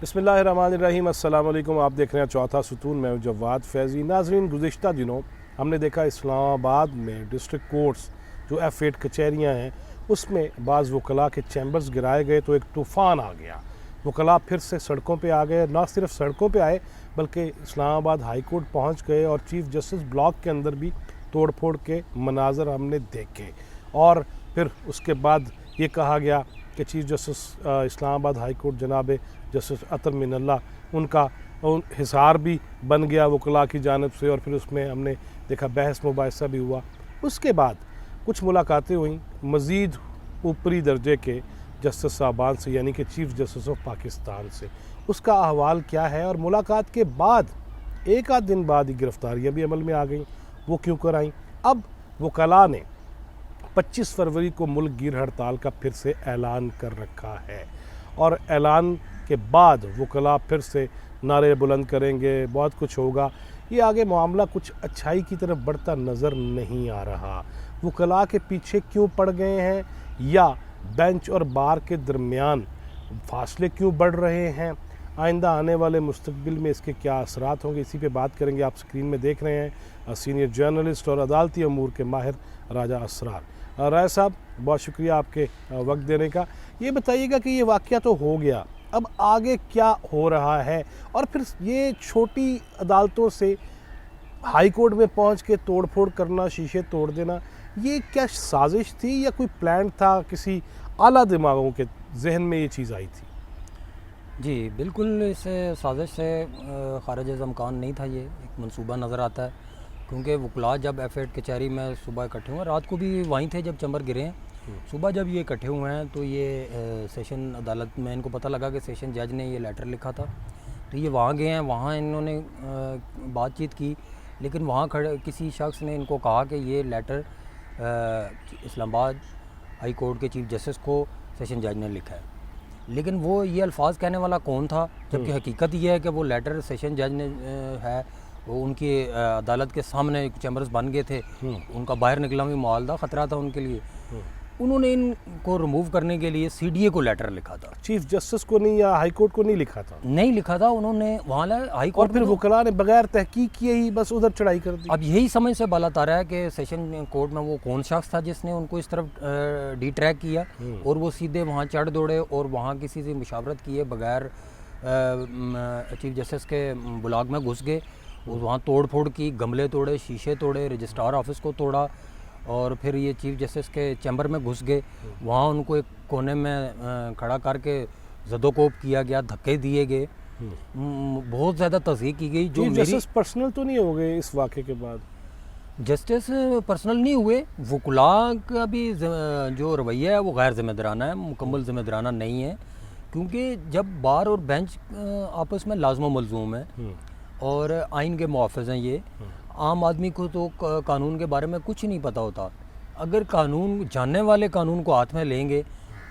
बिस्मिल्लाहिर्रहमानिर्रहीम। अस्सलाम वालेकुम। आप देख रहे हैं चौथा सुतून। मैं जवाद फैज़ी। नाजरीन, गुज़िश्ता दिनों हमने देखा इस्लामाबाद में डिस्ट्रिक्ट कोर्ट्स जो F8 कचहरियाँ हैं उसमें बाज़ वकला के चैम्बर्स गिराए गए तो एक तूफ़ान आ गया। वकला फिर से सड़कों पे आ गए। ना सिर्फ सड़कों पे आए बल्कि इस्लामाबाद हाई कोर्ट पहुँच गए और चीफ़ जस्टिस ब्लॉक के अंदर भी तोड़ फोड़ के मनाजर हमने देखे। और फिर उसके बाद ये कहा गया कि chief justice Islamabad high court जनाब जस्टिस अतर मिनल्लाह उनका हिसार भी बन गया वकला की जानब से, और फिर उसमें हमने देखा बहस मुबाहिसा भी हुआ। उसके बाद कुछ मुलाकातें हुई मज़ीद ऊपरी दर्जे के जस्टिस साहबान से, यानी कि चीफ़ जस्टिस ऑफ पाकिस्तान से। उसका अहवाल क्या है और मुलाकात के बाद एक आध दिन बाद ही गिरफ्तारियाँ भी अमल में आ गई। वो क्यों कर आई? अब वकला ने 25 फरवरी को मुल्क गिर हड़ताल का फिर से ऐलान कर रखा है, और ऐलान के बाद वकला फिर से नारे बुलंद करेंगे, बहुत कुछ होगा। ये आगे मामला कुछ अच्छाई की तरफ बढ़ता नज़र नहीं आ रहा। वकला के पीछे क्यों पड़ गए हैं, या बेंच और बार के दरमियान फासले क्यों बढ़ रहे हैं, आइंदा आने वाले मुस्तकबिल में इसके क्या असरात होंगे, इसी पे बात करेंगे। आप स्क्रीन में देख रहे हैं सीनियर जर्नलिस्ट और अदालती अमूर के माहिर राजा असरार। राय साहब, बहुत शुक्रिया आपके वक्त देने का। ये बताइएगा कि ये वाक़या तो हो गया, अब आगे क्या हो रहा है, और फिर ये छोटी अदालतों से हाई कोर्ट में पहुंच के तोड़ फोड़ करना, शीशे तोड़ देना, ये क्या साजिश थी या कोई प्लान था? किसी आला दिमागों के जहन में ये चीज़ आई थी? जी बिल्कुल, इस साजिश से ख़ारिज इम्कान नहीं था। ये एक मंसूबा नज़र आता है, क्योंकि वकला जब F8 कचहरी में सुबह इकट्ठे हुए, रात को भी वहीं थे जब चैम्बर गिरे हैं। सुबह जब ये इकट्ठे हुए हैं तो ये सेशन अदालत में इनको पता लगा कि सेशन जज ने ये लेटर लिखा था, तो ये वहाँ गए हैं। वहाँ इन्होंने बातचीत की, लेकिन वहाँ खड़े किसी शख्स ने इनको कहा कि ये लेटर इस्लामाबाद हाई कोर्ट के चीफ जस्टिस को सेशन जज ने लिखा है। लेकिन वो ये अल्फाज कहने वाला कौन था, जबकि हकीकत ये है कि वो लेटर सेशन जज ने है, वो उनकी अदालत के सामने चैम्बर्स बन गए थे, उनका बाहर निकलना भी मुआल था, ख़तरा था उनके लिए। उन्होंने इनको रिमूव करने के लिए CDA को लेटर लिखा था। चीफ जस्टिस को नहीं या हाई कोर्ट को नहीं लिखा था? नहीं लिखा था उन्होंने, वहाँ हाई कोर्ट। और फिर वकला ने बगैर तहकीक किए ही बस उधर चढ़ाई कर दी। अब यही समझ से बाला आ रहा है कि सेशन कोर्ट में वो कौन शख्स था जिसने उनको इस तरफ डिट्रैक किया, और वो सीधे वहाँ चढ़ दौड़े और वहाँ किसी से मुशावरत किए बगैर चीफ जस्टिस के ब्लॉक में घुस गए, और वहाँ तोड़ फोड़ की, गमले तोड़े, शीशे तोड़े, रजिस्ट्रार ऑफिस को तोड़ा, और फिर ये चीफ जस्टिस के चैम्बर में घुस गए। वहाँ उनको एक कोने में खड़ा करके ज़दोकोब किया गया, धक्के दिए गए, बहुत ज़्यादा तज़हीक की गई। जो जस्टिस पर्सनल तो नहीं हो गए इस वाक़े के बाद? जस्टिस पर्सनल नहीं हुए। वकला का भी जो रवैया है वो गैर ज़िम्मेदाराना है, मुकम्मल ज़िम्मेदाराना नहीं है, क्योंकि जब बार और बेंच आपस में लाज़िम व मलज़ूम है और आइन के मुहाफ़िज़ हैं। ये आम आदमी को तो कानून के बारे में कुछ नहीं पता होता। अगर कानून जानने वाले कानून को हाथ में लेंगे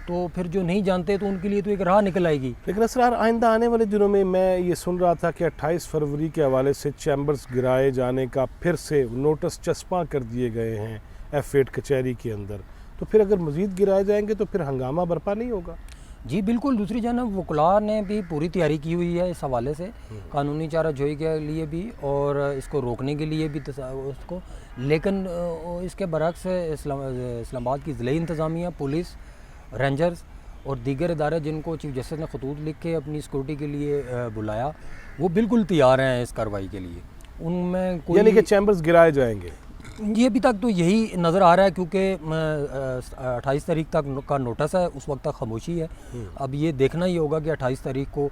तो फिर जो नहीं जानते तो उनके लिए तो एक राह निकल आएगी। लेकिन असरार, आइंदा आने वाले दिनों में मैं ये सुन रहा था कि 28 फरवरी के हवाले से चैम्बर्स गिराए जाने का फिर से नोटिस चस्पा कर दिए गए हैं F8 कचहरी के अंदर, तो फिर अगर मज़ीद गिराए जाएंगे तो फिर हंगामा बर्पा नहीं होगा? जी बिल्कुल। दूसरी जानब वकला ने भी पूरी तैयारी की हुई है इस हवाले से, कानूनी चाराजोई के लिए भी और इसको रोकने के लिए भी उसको। लेकिन इसके बरक्स इस्लामाबाद की ज़िले इंतज़ामिया, पुलिस, रेंजर्स और दीगर इदारे जिनको चीफ जस्टिस ने खतूत लिख के अपनी सिक्योरिटी के लिए बुलाया, वो बिल्कुल तैयार हैं इस कार्रवाई के लिए। उनमें कोई, यानी कि चैम्बर्स गिराए जाएंगे? ये अभी तक तो यही नज़र आ रहा है, क्योंकि 28 तारीख तक का नोटिस है, उस वक्त तक खामोशी है। अब ये देखना ही होगा कि 28 तारीख को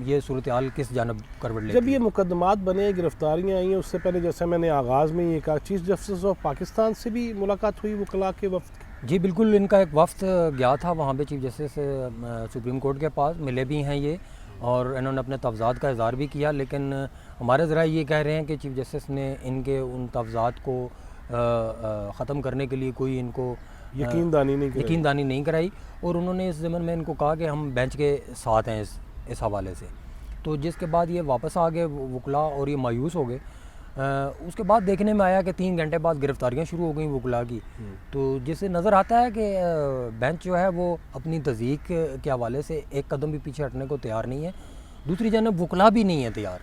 ये सूरत हाल किस जानब करवट लेती है। जब ये मुकदमात बने, गिरफ्तारियाँ आई हैं, उससे पहले जैसे मैंने आगाज़ में ये कहा, चीफ जस्टिस ऑफ पाकिस्तान से भी मुलाकात हुई वकला के वफ्द? जी बिल्कुल, इनका एक वफ्द गया था वहाँ पे चीफ जस्टिस सुप्रीम कोर्ट के पास, मिले भी हैं ये, और इन्होंने अपने तफज़ात का इज़हार भी किया। लेकिन हमारे ज़रा ये कह रहे हैं कि चीफ जस्टिस ने इनके उन तफज़ात को ख़त्म करने के लिए कोई इनको यकीनदानी नहीं कराई, और उन्होंने इस ज़मन में इनको कहा कि हम बेंच के साथ हैं इस हवाले से। तो जिसके बाद ये वापस आ गए वकला और ये मायूस हो गए। उसके बाद देखने में आया कि 3 घंटे बाद गिरफ्तारियां शुरू हो गई वकला की। तो जिससे नज़र आता है कि बेंच जो है वो अपनी तज़ीक के हवाले से एक कदम भी पीछे हटने को तैयार नहीं है। दूसरी जानब वकला भी नहीं है तैयार।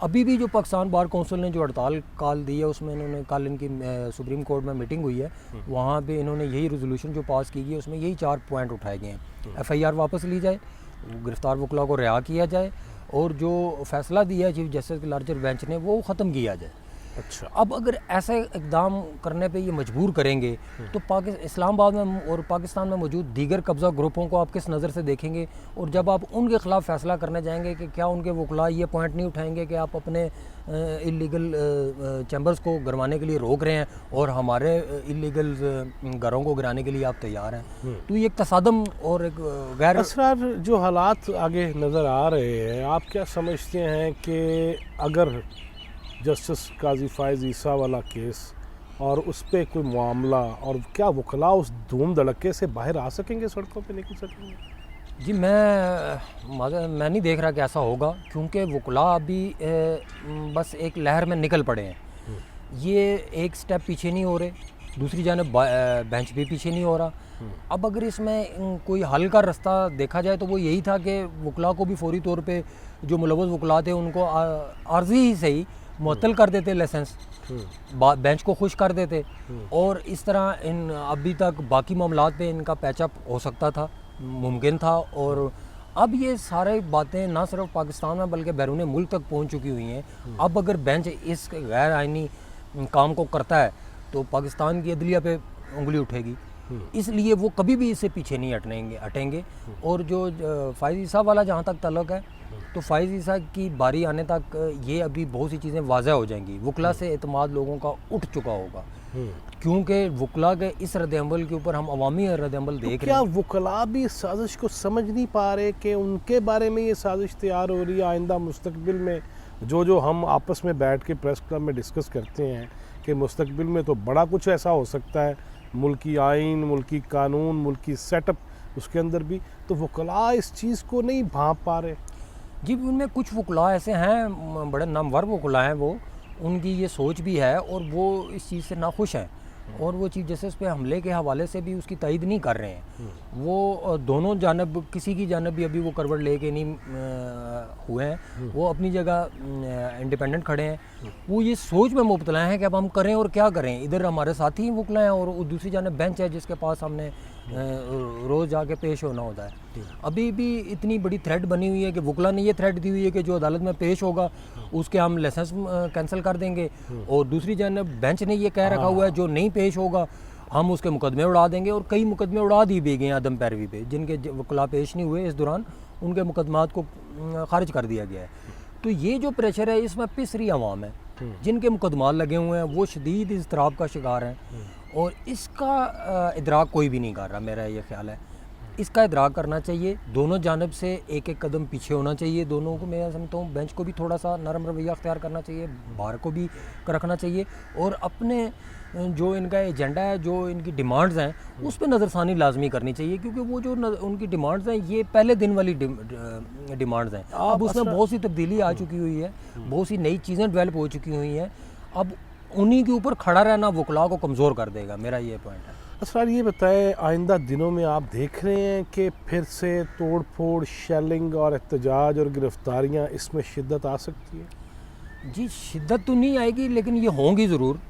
अभी भी जो पाकिस्तान बार कौंसिल ने जो हड़ताल कॉल दी है उसमें इन्होंने कल इनकी सुप्रीम कोर्ट में मीटिंग हुई है, वहाँ पे इन्होंने यही रेजोल्यूशन जो पास की गई है उसमें यही 4 पॉइंट उठाए गए हैं। FIR वापस ली जाए, गिरफ्तार वकला को रिहा किया जाए और जो फैसला दिया है चीफ जस्टिस के लार्जर बेंच ने वो ख़त्म किया जाए। अच्छा, अब अगर ऐसे इकदाम करने पे ये मजबूर करेंगे तो इस्लामाबाद में और पाकिस्तान में मौजूद दीगर कब्ज़ा ग्रुपों को आप किस नज़र से देखेंगे? और जब आप उनके ख़िलाफ़ फ़ैसला करने जाएंगे कि क्या उनके वकला ये पॉइंट नहीं उठाएंगे कि आप अपने इलीगल चैम्बर्स को गिरवाने के लिए रोक रहे हैं और हमारे इलीगल घरों को गिराने के लिए आप तैयार हैं? तो ये एक तसादम और एक गैर असरार जो हालात आगे नज़र आ रहे हैं, आप क्या समझते हैं कि अगर जस्टिस काजी फ़ाइज़ ईसा वाला केस और उस पर कोई मामला, और क्या वकला उस धूम धड़के से बाहर आ सकेंगे, सड़कों पे निकल सकेंगे? जी मैं नहीं देख रहा कि ऐसा होगा, क्योंकि वकला अभी बस एक लहर में निकल पड़े हैं। ये एक स्टेप पीछे नहीं हो रहे, दूसरी जानब बेंच भी पीछे नहीं हो रहा। अब अगर इसमें कोई हल का रास्ता देखा जाए तो वो यही था कि वकला को भी फौरी तौर पे जो मुलव्वस वकला थे उनको आर्जी ही सही मुअत्तल कर देते लाइसेंस, बेंच को खुश कर देते और इस तरह इन अभी तक बाकी मामलात पे इनका पैचअप हो सकता था, मुमकिन था। और अब ये सारे बातें ना सिर्फ पाकिस्तान में बल्कि बैरून मुल्क तक पहुंच चुकी हुई हैं। अब अगर बेंच इस गैर आइनी काम को करता है तो पाकिस्तान की अदलिया पे उंगली उठेगी, इसलिए वो कभी भी इससे पीछे नहीं हटेंगे। और जो फ़ाइज़ ईसा वाला जहाँ तक तल्लुक़ है तो फ़ाइज़ ईसा की बारी आने तक ये अभी बहुत सी चीज़ें वाज़ह हो जाएंगी। वकला से एतमाद लोगों का उठ चुका होगा, क्योंकि वकला के इस रद्द-ए-अमल के ऊपर हम अवामी रद्द-ए-अमल देख रहे हैं। क्या वकला भी इस साजिश को समझ नहीं पा रहे कि उनके बारे में ये साजिश तैयार हो रही है? आइंदा मुस्तकबिल में जो हम आपस में बैठ के प्रेस क्लब में डिस्कस करते हैं कि मुस्तकबिल में तो बड़ा कुछ ऐसा हो सकता है, मुल्की आइन, मुल्की कानून, मुल्की सेटअप, उसके अंदर भी तो वकला इस चीज़ को नहीं भांप पा रहे। जी, उनमें कुछ वकला ऐसे हैं, बड़े नामवर वकला हैं, वो उनकी ये सोच भी है और वो इस चीज़ से नाखुश हैं और वो चीफ जस्टिस पे हमले के हवाले से भी उसकी तायद नहीं कर रहे हैं। वो दोनों जानब, किसी की जानब भी अभी वो करवट लेके नहीं हुए हैं, वो अपनी जगह इंडिपेंडेंट खड़े हैं। वो ये सोच में मुब्तला हैं कि अब हम करें और क्या करें। इधर हमारे साथी ही वकला हैं और दूसरी जानब बेंच है जिसके पास हमने रोज़ जाके पेश होना होता है। अभी भी इतनी बड़ी थ्रेड बनी हुई है कि वकला ने ये थ्रेड दी हुई है कि जो अदालत में पेश होगा उसके हम लाइसेंस कैंसिल कर देंगे, और दूसरी जानब बेंच ने ये कह रखा हुआ है जो नहीं पेश होगा हम उसके मुकदमे उड़ा देंगे। और कई मुकदमे उड़ा दिए भी गए हैं आदम पैरवी पे, जिनके वकला पेश नहीं हुए इस दौरान उनके मुकदमात को खारिज कर दिया गया है। तो ये जो प्रेशर है इसमें पिसरी अवाम है जिनके मुकदमात लगे हुए हैं, वो शदीद इज़्तिराब का शिकार हैं और इसका इदराक कोई भी नहीं कर रहा। मेरा ये ख्याल है इसका इदराक करना चाहिए, दोनों जानब से एक एक कदम पीछे होना चाहिए। दोनों को मैं समझता हूँ बेंच को भी थोड़ा सा नरम रवैया अख्तियार करना चाहिए, बार को भी रखना चाहिए और अपने जो इनका एजेंडा है, जो इनकी डिमांड्स हैं, उस पर नज़रसानी लाजमी करनी चाहिए, क्योंकि वो जो उनकी डिमांड्स हैं ये पहले दिन वाली डिमांड्स हैं। अब उसमें बहुत सी तब्दीली आ चुकी हुई है, बहुत सी नई चीज़ें डेवलप हो चुकी हुई हैं। अब उन्हीं के ऊपर खड़ा रहना वकला को कमज़ोर कर देगा, मेरा ये पॉइंट है। असरार ये बताएं, आइंदा दिनों में आप देख रहे हैं कि फिर से तोड़ फोड़, शेलिंग और एहतजाज और गिरफ्तारियाँ, इसमें शिद्दत आ सकती है? जी, शिद्दत तो नहीं आएगी लेकिन ये होंगी ज़रूर,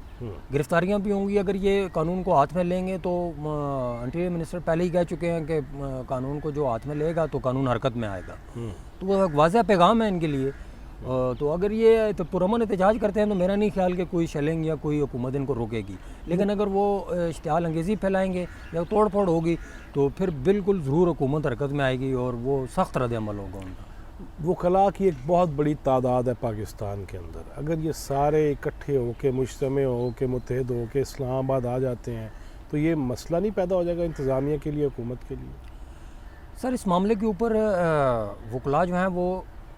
गिरफ्तारियां भी होंगी। अगर ये कानून को हाथ में लेंगे तो इंटीरियर मिनिस्टर पहले ही कह चुके हैं कि कानून को जो हाथ में लेगा तो कानून हरकत में आएगा, तो वो एक वाज़ह पैगाम है इनके लिए। तो अगर ये तो पुरअमन एहतजाज करते हैं तो मेरा नहीं ख्याल कि कोई शेलिंग या कोई हुकूमत इनको रोकेगी, लेकिन अगर वो इश्तिहाल अंगेज़ी फैलाएंगे या तोड़ फोड़ होगी तो फिर बिल्कुल ज़रूर हुकूमत हरकत में आएगी और वो सख्त रद्द-ए-अमल होगा उनका। वकला की एक बहुत बड़ी तादाद है पाकिस्तान के अंदर, अगर ये सारे इकट्ठे होकर, मुज्तमे होकर, मुत्तहद होकर इस्लामाबाद आ जाते हैं तो ये मसला नहीं पैदा हो जाएगा इंतज़ामिया के लिए, हुकूमत के लिए? सर, इस मामले के ऊपर वकला जो हैं वो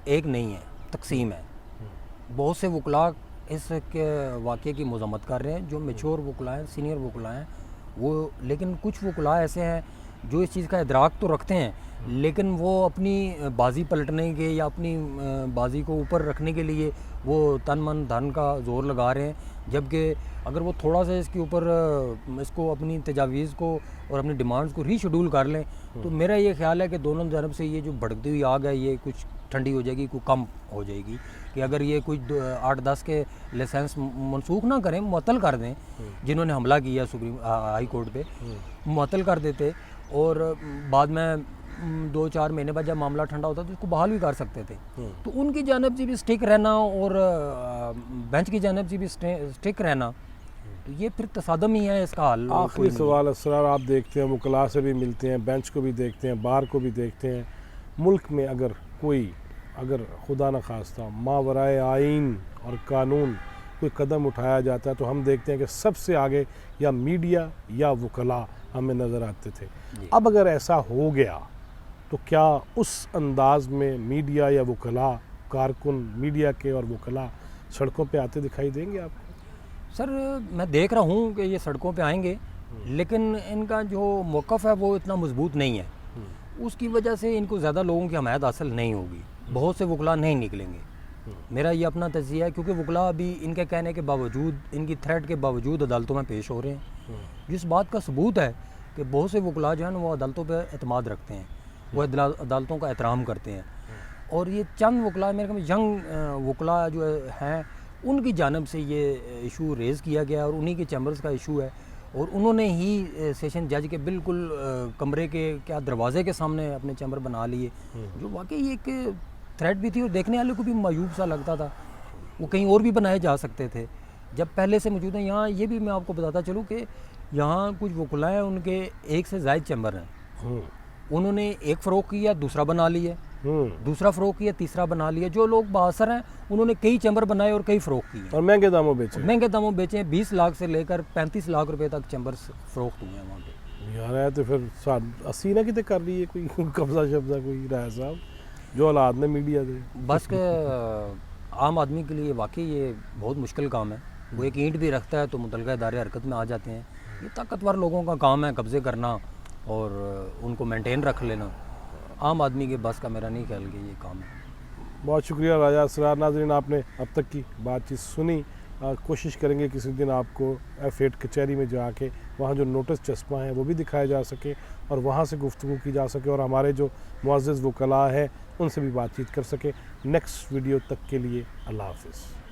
एक नहीं है, तकसीम है। बहुत से वकला इस वाक़े की मज़म्मत कर रहे हैं, जो मैच्योर वकला हैं, सीनियर वकला हैं वो, लेकिन कुछ वकला ऐसे हैं जो इस चीज़ का इदराक तो रखते हैं लेकिन वो अपनी बाजी पलटने के या अपनी बाजी को ऊपर रखने के लिए वो तन मन धन का जोर लगा रहे हैं, जबकि अगर वो थोड़ा सा इसके ऊपर इसको अपनी तजावीज़ को और अपनी डिमांड्स को रीशेड्यूल कर लें तो मेरा ये ख्याल है कि दोनों जानब से ये जो भड़कती हुई आग है ये कुछ ठंडी हो जाएगी, कुछ कम हो जाएगी। कि अगर ये कुछ 8-10 के लाइसेंस मनसूख ना करें, मुअत्तल कर दें, जिन्होंने हमला किया सुप्रीम हाई कोर्ट पे मुअत्तल कर देते और बाद में 2-4 महीने बाद जब मामला ठंडा होता तो उसको बहाल भी कर सकते थे। तो उनकी जानब से भी स्टिक रहना और बेंच की जानब से भी स्टिक रहना, तो ये फिर तसादम ही है, इसका हल आखिरी सवाल असरार, आप देखते हैं वकला से भी मिलते हैं, बेंच को भी देखते हैं, बार को भी देखते हैं, मुल्क में अगर खुदा न खास्ता मावराए आइन और कानून कोई कदम उठाया जाता है तो हम देखते हैं कि सबसे आगे या मीडिया या वकला हमें नज़र आते थे। अब अगर ऐसा हो गया तो क्या उस अंदाज में मीडिया या वकला, कारकुन मीडिया के और वकला सड़कों पे आते दिखाई देंगे आपको? सर मैं देख रहा हूँ कि ये सड़कों पे आएंगे, लेकिन इनका जो मौक़िफ़ है वो इतना मजबूत नहीं है, उसकी वजह से इनको ज़्यादा लोगों की हमायत हासिल नहीं होगी, बहुत से वकला नहीं निकलेंगे। मेरा ये अपना तज़किया है, क्योंकि वकला अभी इनके कहने के बावजूद, इनकी थ्रेट के बावजूद अदालतों में पेश हो रहे हैं, जिस बात का सबूत है कि बहुत से वकला जो है ना वो अदालतों पर एतमाद रखते हैं, वो अदालतों का एहतराम करते हैं। और ये चंद वकला, मेरे ख्याल में यंग वकला जो हैं, उनकी जानब से ये इशू रेज़ किया गया और उन्हीं के चैम्बर्स का इशू है और उन्होंने ही सेशन जज के बिल्कुल कमरे के क्या दरवाजे के सामने अपने चैम्बर बना लिए, जो वाकई एक थ्रेट भी थी और देखने वाले को भी मायूब सा लगता था। वो कहीं और भी बनाए जा सकते थे जब पहले से मौजूद हैं। यहाँ ये भी मैं आपको बताता चलूँ कि यहाँ कुछ वकला हैं, उनके एक से ज़ायद चैम्बर हैं, उन्होंने एक फ़रोग़ किया, दूसरा बना लिया, दूसरा फ़रोग़ किया, तीसरा बना लिया। जो लोग बासर हैं उन्होंने कई चैम्बर बनाए और कई फ़रोग़ किए और महंगे दामों बेचे हैं। 20 लाख से लेकर 35 लाख रुपए तक चैम्बर फ़रोख्त हुए हैं वहाँ पे। यार है तो फिर 80 ना कितने कर रही है कोई कब्जा शब्जा कोई राय साहब, जो हालात ने मीडिया दे बस के आम आदमी के लिए वाकई ये बहुत मुश्किल काम है। वो एक ईंट भी रखता है तो मुतलका इदारे हरकत में आ जाते हैं। ये ताकतवर लोगों का काम है कब्ज़े करना और उनको मेंटेन रख लेना। आम आदमी के बस का मेरा नहीं ख्याल कि ये काम है। बहुत शुक्रिया राजा असरार। नाज़रीन, आपने अब तक की बातचीत सुनी। कोशिश करेंगे किसी दिन आपको F8 कचहरी में जाके वहाँ जो नोटिस चस्पा हैं वो भी दिखाए जा सके और वहाँ से गुफ्तगू की जा सके और हमारे जो मुअज़्ज़ज़ वकला है उनसे भी बातचीत कर सके। नेक्स्ट वीडियो तक के लिए अल्लाह हाफ़िज़।